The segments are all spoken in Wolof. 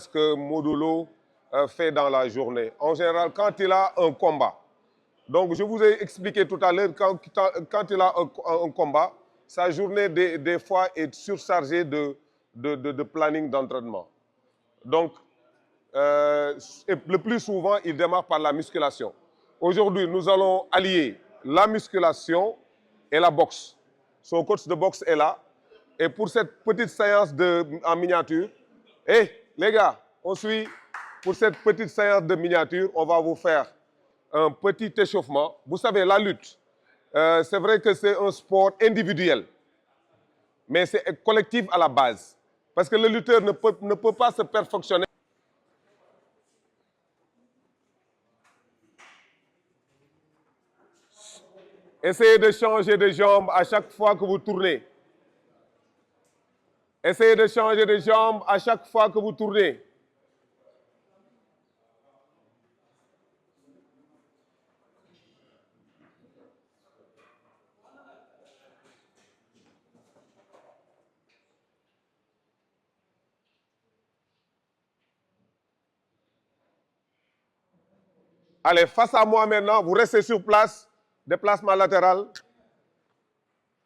Ce que Modulo fait dans la journée. En général, quand il a un combat. Donc, je vous ai expliqué tout à l'heure, quand il a un combat, sa journée, des fois, est surchargée de planning d'entraînement. Donc, le plus souvent, il démarre par la musculation. Aujourd'hui, nous allons allier la musculation et la boxe. Son coach de boxe est là. Et pour cette petite séance en miniature, les gars, on suit. Pour cette petite séance de miniature, on va vous faire un petit échauffement. Vous savez, la lutte, c'est vrai que c'est un sport individuel, mais c'est collectif à la base. Parce que le lutteur ne peut pas se perfectionner. Essayez de changer de jambe à chaque fois que vous tournez. Essayez de changer de jambe à chaque fois que vous tournez. Allez, face à moi maintenant, vous restez sur place. Déplacement latéral.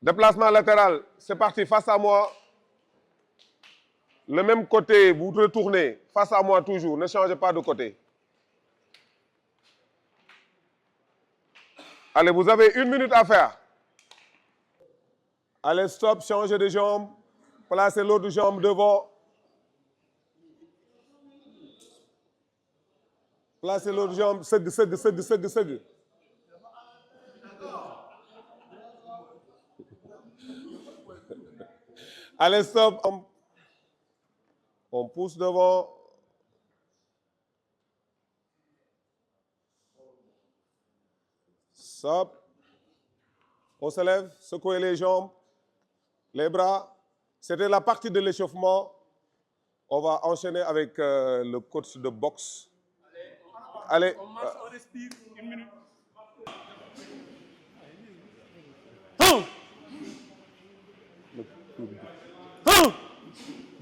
Déplacement latéral, c'est parti, face à moi. Le même côté, vous retournez. Face à moi toujours, ne changez pas de côté. Allez, vous avez 1 minute à faire. Allez, stop, changez de jambe. Placez l'autre jambe devant. Placez l'autre jambe. Segue. Allez, stop. On pousse devant. Stop. On se lève, secouez les jambes, les bras. C'était la partie de l'échauffement. On va enchaîner avec le coach de boxe. Allez. On marche, on respire, 1 minute.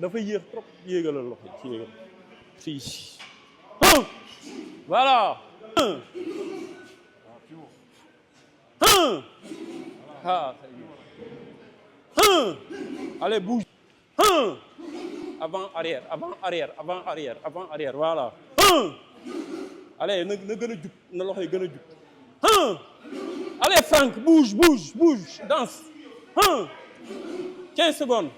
dafa yéex trop yéegalal loxo ci yéegal fii voilà allez bouge avant arrière voilà allez na gën a jub na loxo yi gën a jub allez Franck bouge danse 15 secondes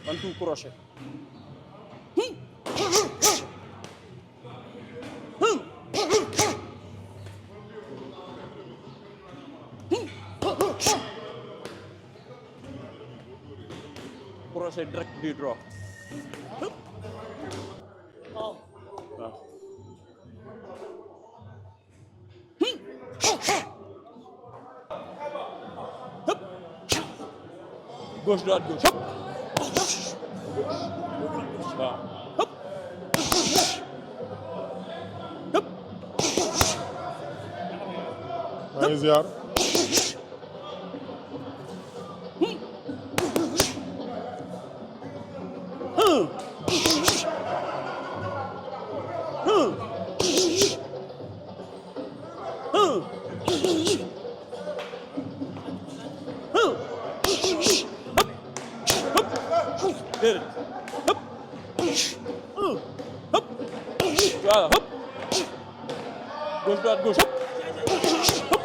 un tout crochet. Crochet direct du droit. Gauche droite gauche. waaw hop hop maa ngi ziar voilà hop gauche droite gauche hop hop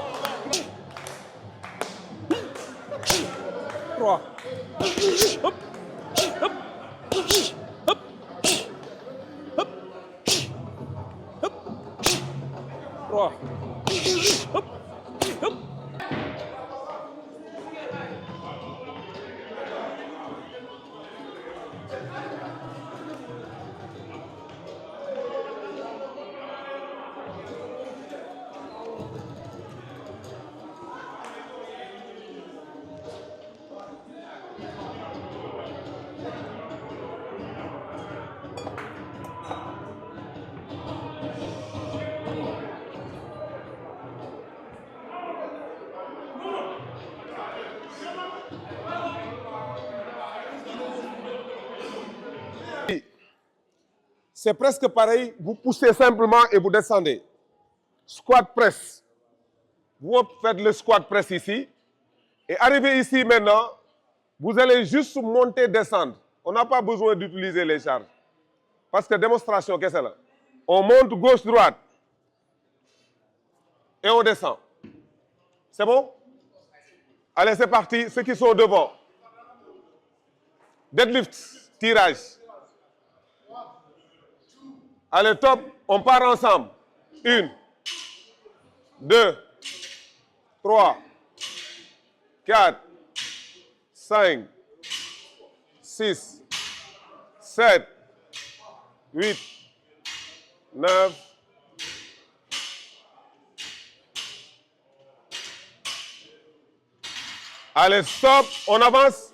3 hop hop C'est presque pareil, vous poussez simplement et vous descendez. Squat press. Vous faites le squat press ici. Et arrivé ici maintenant, vous allez juste monter, descendre. On n'a pas besoin d'utiliser les charges. Parce que démonstration, qu'est-ce que c'est là? On monte gauche, droite. Et on descend. C'est bon? Allez, c'est parti. Ceux qui sont devant. Deadlift, tirage. Allez, top, on part ensemble. 1, 2, 3, 4, 5, 6, 7, 8, 9, 'Allez, stop, on avance.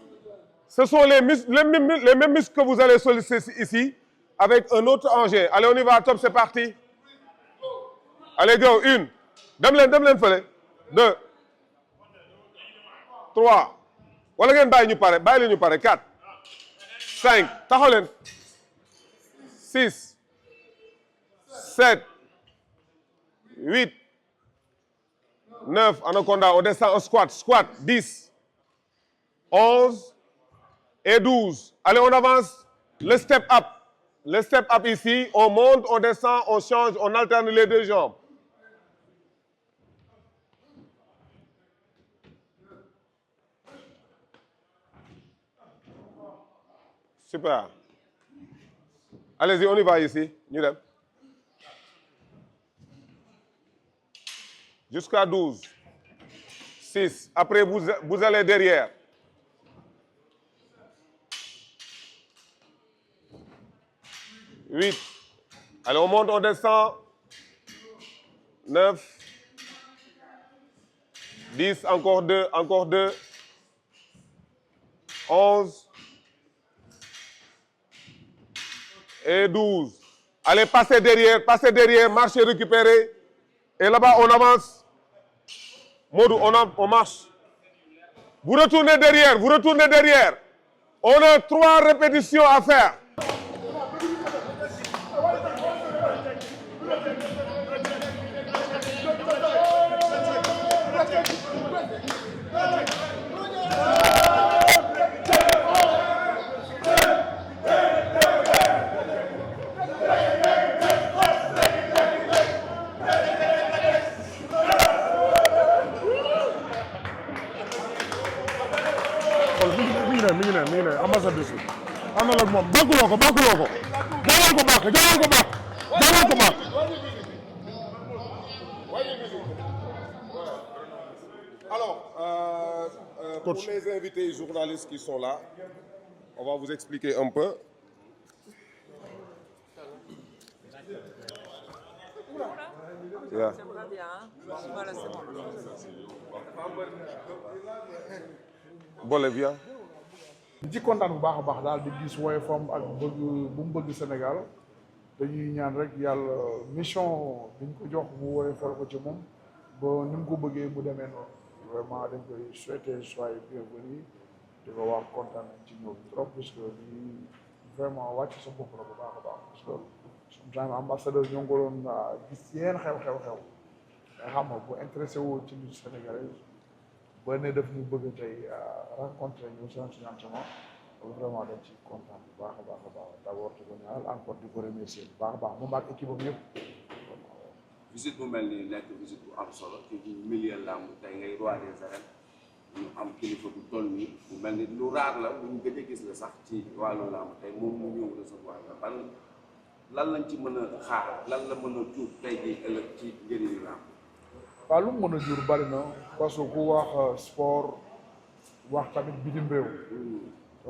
Ce sont les mêmes muscles que vous allez solliciter ici avec un autre engin. Allez, on y va, top, c'est parti. Allez, go, 1. Dem fële. 2. 3. Wala ngeen bàyyi ñu pare. 4. 5. Taxaw leen. 6. 7. 8. 9. Anaconda, on descend en squat. Squat, 10. 11. Et 12. Allez, on avance. Le step up. Le step up ici, on monte, on descend, on change, on alterne les deux jambes. Super. Allez-y, on y va ici. Ñu dem. Jusqu'à 12. 6. Après, vous allez derrière. 8. Allez, on monte, on descend. 9. 10, encore 2, encore 2. 11. Et 12. Allez, passez derrière, marchez, récupérez. Et là-bas, on avance. Modou, on marche. Vous retournez derrière. On a 3 répétitions à faire. mi ngi ne ambassadeur bi àndal ak moom bàkkuloo ko jàngal ko bàkk Alors, pour les invités journalistes qui sont là, on va vous expliquer un peu. Yeah. Voilà, c'est bon. Bolivia. ci kontaan bu baax a baax daal di gis woyofam ak bëgg bu mu bëgg Sénégal dañuy ñaan rek yàlla mission biñ ko jox mu woyofal ko ci moom ba ni mu ko bëggee mu demee noonu vraiment dañ koy souhaiter soyez bienvenue di ko wax kontaan ci ñëw trop parce que lii vraiment wàcc sa bopp la bu baax a baax parce que sometimes ambassadeur ñoo ngi ko doon gis yeneen xew nga xam nga bu intéressé woo ci lutte sénégalaise ba ne daf ñu bëgg tey rencontré ñu financièrement vraiment dañ ci kontaan bu baax a baax d'abord di ko ñaanal encore di ko remercier bu baax a baax moom ak équipe am yëpp. visite bu mel nii nekk visite bu am solo ci milieu làmb tey ngay roi des arènes ñu am kilifa bu toll nii bu mel ni lu raar la bu ñu gëj a gis la sax ci wàllu làmb tey moom mu ñëw recevoir la ban lan lañ ci mën a xaar lan la mën a tuut tey jii ëllëg ci njëriñu làmb. waaw lu mu mën a jur bari na parce que ku wax sport wax tamit bitim réew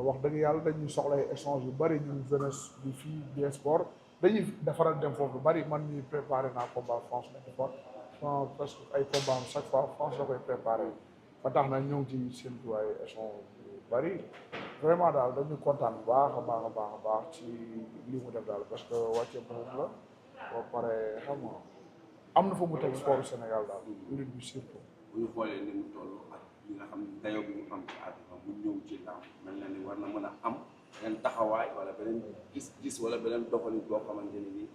wax dëgg yàlla dañuy soxla ay échange yu bëri ñun jeunesse bi fii bien sport dañuy defaral dem foofu lu bëri man ñuy préparé naa combat France nekk fois presque ay combat chaque fois France la koy préparé ba tax na ñoo ngi ci séntu ay échange yu bëri vraiment daal dañuy kontaan bu baax a baax a baax a baax ci li mu def daal parce que wàcce moom la ba pare xam nga am na fa mu teg sport Sénégal daal lutte bi surtout. bu ñu xoolee ni mu toll ak li nga xam ne dayoo bi mu am ci àdduna mu ñëw ci làmb mel na ni war na mën a am beneen taxawaay wala beneen gis-gis wala beneen doxalin boo xamante ne nii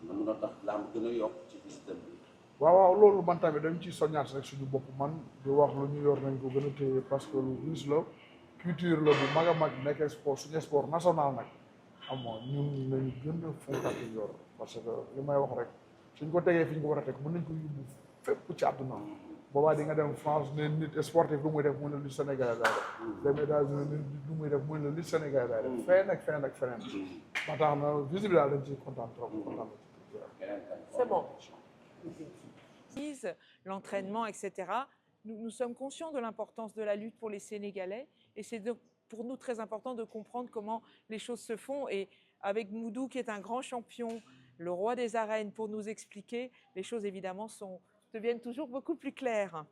na mën a tax làmb gën a yokk ci système bi. waaw loolu man tamit dañ ciy soññaat rek suñu bopp man di wax lu ñu yor nañ ko gën a téye parce que lu riche la culture la bu mag a mag nekk sport suñu sport national nag xam nga ñun nañu gën a fonkat ñu yor parce que li may wax rek suñ ko tegee fi ñu ko war a teg mën nañ ko yóbbu fépp ci àdduna boobaa di nga dem France ne nit sportif lu muy def mu ne lu Sénégalais daay def dem États-Unis nit lu muy def mu ne lu Sénégalais daay def feneen ak feneen ak feneen ba tax na visite bi daal dañ ciy kontaan trop kontaan C'est bon. L'entraînement, etc. Nous sommes conscients de l'importance de la lutte pour les Sénégalais et c'est pour nous très important de comprendre comment les choses se font. Et avec Moudou, qui est un grand champion, le roi des arènes, pour nous expliquer, les choses évidemment deviennent toujours beaucoup plus claires.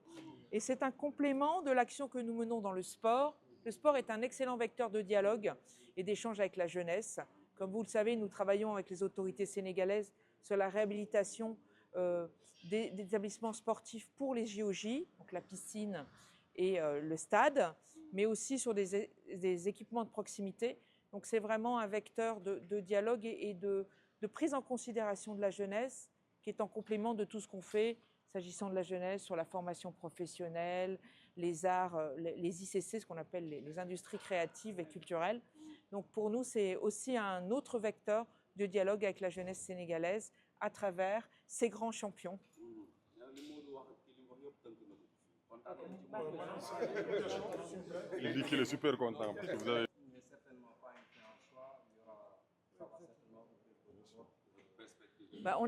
Et c'est un complément de l'action que nous menons dans le sport. Le sport est un excellent vecteur de dialogue et d'échange avec la jeunesse. Comme vous le savez, nous travaillons avec les autorités sénégalaises sur la réhabilitation des établissements sportifs pour les JOJ, donc la piscine et le stade, mais aussi sur des équipements de proximité. Donc c'est vraiment un vecteur de dialogue et de prise en considération de la jeunesse qui est en complément de tout ce qu'on fait s'agissant de la jeunesse sur la formation professionnelle, les arts, les ICC, ce qu'on appelle les industries créatives et culturelles. Donc pour nous, c'est aussi un autre vecteur de dialogue avec la jeunesse sénégalaise à travers ces grands champions. Il dit qu'il est super content parce que vous avez... Bah,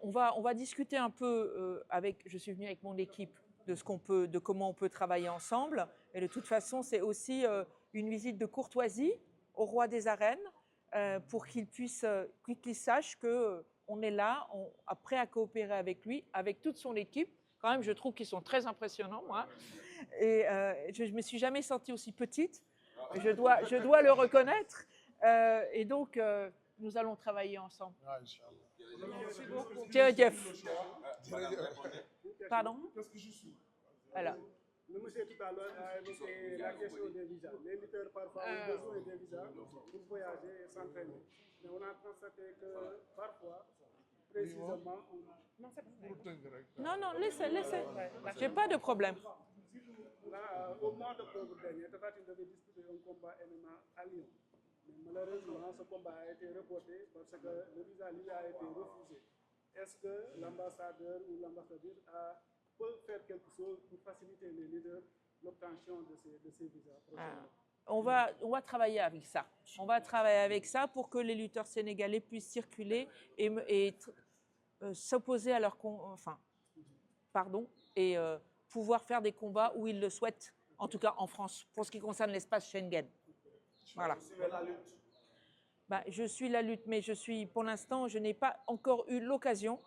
on va discuter un peu avec. Je suis venue avec mon équipe de comment on peut travailler ensemble. Et de toute façon, c'est aussi une visite de courtoisie au roi des arènes pour qu'il sache que on est là, prêt à coopérer avec lui, avec toute son équipe. Quand même, je trouve qu'ils sont très impressionnants, moi. Et je ne me suis jamais sentie aussi petite. Je dois le reconnaître. Et donc, nous allons travailler ensemble. Jeff. Pardon? Alors. Le monsieur tout à l'heure a évoqué la question des visas. Les lutteurs parfois ont besoin des visas pour voyager et s'entraîner. Mais on a constaté que parfois, précisément, Non, laissez. J'ai pas de problème. Là, au mois d'octobre dernier, Tapha Tine devait disputer un combat MMA à Lyon. Mais malheureusement, ce combat a été reporté parce que le visa lui a été refusé. Est-ce que l'ambassadeur ou l'ambassadrice peut faire quelque chose pour faciliter les leaders l'obtention de ces visas? On va travailler avec ça. On va travailler avec ça pour que les lutteurs sénégalais puissent circuler et s'opposer à leur et pouvoir faire des combats où ils le souhaitent, en tout cas en France, pour ce qui concerne l'espace Schengen. Voilà. Je suis la lutte, mais pour l'instant, je n'ai pas encore eu l'occasion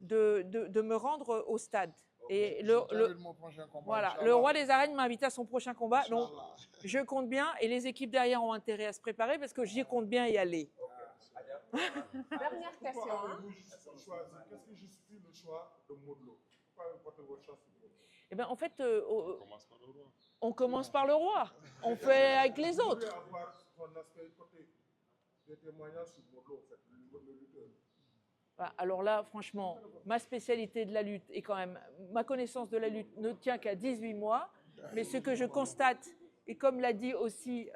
de me rendre au stade. Et le roi des arènes m'a invité à son prochain combat, donc je compte bien et les équipes derrière ont intérêt à se préparer parce que j'y compte bien y aller. Dernière question. Qu'est-ce qui justifie le choix de Modou Lô? Pourquoi portez votre choix sur Modou Lô? Eh bien, en fait, on commence par le roi. On fait avec les autres. Alors là, franchement, ma spécialité de la lutte est quand même... Ma connaissance de la lutte ne tient qu'à 18 mois. Mais ce que je constate, et comme l'a dit aussi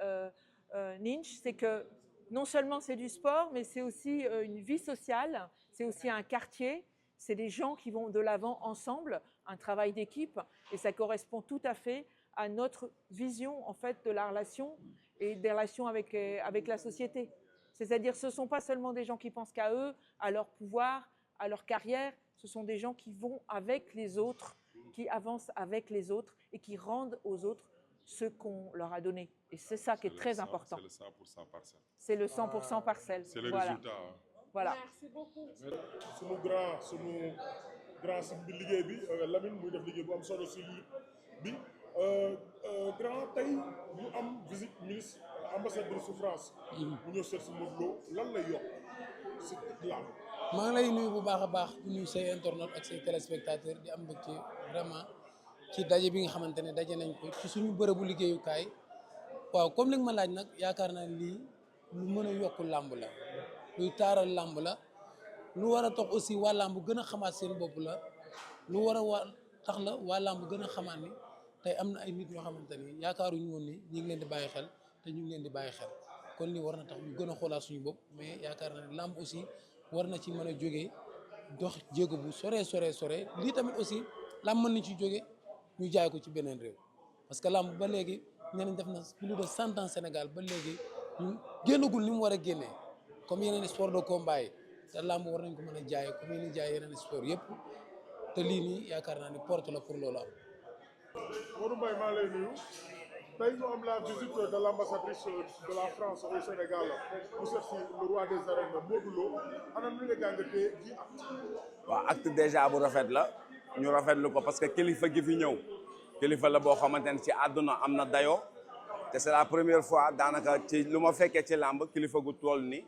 Ninch, c'est que non seulement c'est du sport, mais c'est aussi une vie sociale, c'est aussi un quartier, c'est des gens qui vont de l'avant ensemble, un travail d'équipe, et ça correspond tout à fait à notre vision en fait de la relation et des relations avec la société. C'est-à-dire ce ne sont pas seulement des gens qui pensent qu'à eux, à leur pouvoir, à leur carrière, ce sont des gens qui vont avec les autres, qui avancent avec les autres et qui rendent aux autres ce qu'on leur a donné. Et c'est ça qui est très important. C'est le 100% parcelle. C'est le 100% parcelle. C'est le voilà. résultat. Hein. Voilà. Merci beaucoup. sunu grand si bi liggéey bi Lamine muy def liggéey bu am solo si bi grand tey ñu am visite ministre ambassadeur su France. mu ñëw seet si Modou Lo lan lay yokk si làmb. maa ngi lay nuyu bu baax a baax di nuyu say internautes ak say téléspectateurs di am mbégte vraiment ci daje bi nga xamante ne daje nañ ko ci suñu bërëbu liggéeyukaay waaw comme li nga ma laaj nag yaakaar naa lii lu mën a yokk làmb la luy taaral làmb la lu war a tax aussi waa làmb gën a xamaat seen bopp la lu war a tax la waa làmb gën a xamaat ni tey am na ay nit ñoo xamante ni yaakaaruñu woon ni ñu ngi leen di bàyyi xel te ñu ngi leen di bàyyi xel kon lii war na tax ñu gën a xoolaat suñu bopp mais yaakaar naa ne làmb aussi war na ci mën a jógee dox jéego bu sore lii tamit aussi làmb mën na ci jóge ñu jaay ko ci beneen réew parce que làmb ba léegi ñeneen def na plus de 100 ans Sénégal ba léegi ñu génnagul ni mu war a génnee comme yeneen sport de combat yi te làmb war nañ ko mën a jaay comme ni jaay yeneen sport yëpp te lii nii yaakaar naa ni porte la pour loolu am. Modou Mbaye maa lay nuyu tey ñu am la visite de l'ambassadrice de la France au Sénégal mu seet si le roi des arènes Modou Lo anam li nga jàngatee ji acte. waaw acte déjà bu rafet la ñu rafetlu ko parce que kilifa gi fi ñëw kilifa la boo xamante ne ci àdduna am na dayoo te c'est la première fois daanaka ci lu ma fekkee ci làmb kilifa gu toll ni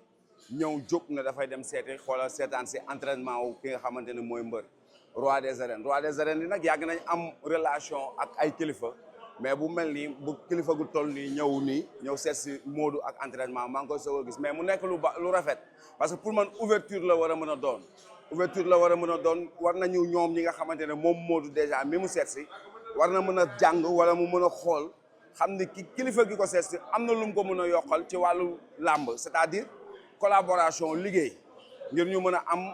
ñëw jóg na dafay dem seeti xoolal seetaan si entraînement wu ki nga xamante ne mooy mbër roi des arènes yi nag yàgg nañ am relation ak ay kilifa mais bu mel nii bu kilifa gu toll nii ñëw seet si Modou ak entraînement maa ngi koy soog a gis mais mu nekk lu rafet parce que pour man ouverture la war a mën a doon war nañu ñoom ñi nga xamante ne moom Modou déjà mi mu seet si war na mën a jàng wala mu mën a xool xam ni kilifa gi ko seet si am na lu mu ko mën a yokkal ci wàllu làmb c'est-à-dire collaboration liggéey ngir ñu mën a am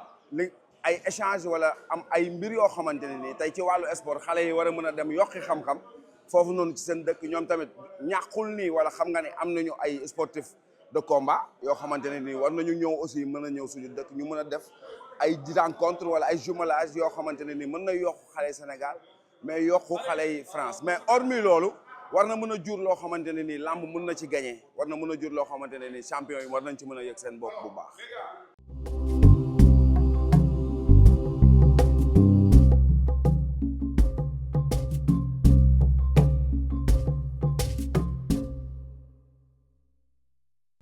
ay échange wala am ay mbir yoo xamante ne nii tey ci wàllu sport xale yi war a mën a dem yokki xam-xam foofu noonu ci seen dëkk ñoom tamit ñàkkul nii wala xam nga ne am nañu ay sportif de combat yoo xamante ne nii war nañu ñëw aussi mën a ñëw suñu dëkk ñu mën a def ay rencontre wala ay jumelage yoo xamante ne nii mën na yokku xale Sénégal mais yokku xale yi France mais hormis loolu war na mën a jur loo xamante ne nii lamb mën na ci gagné war na mën a jur loo xamante ne nii champion yi war nañ ci mën a yëg seen bopp bu baax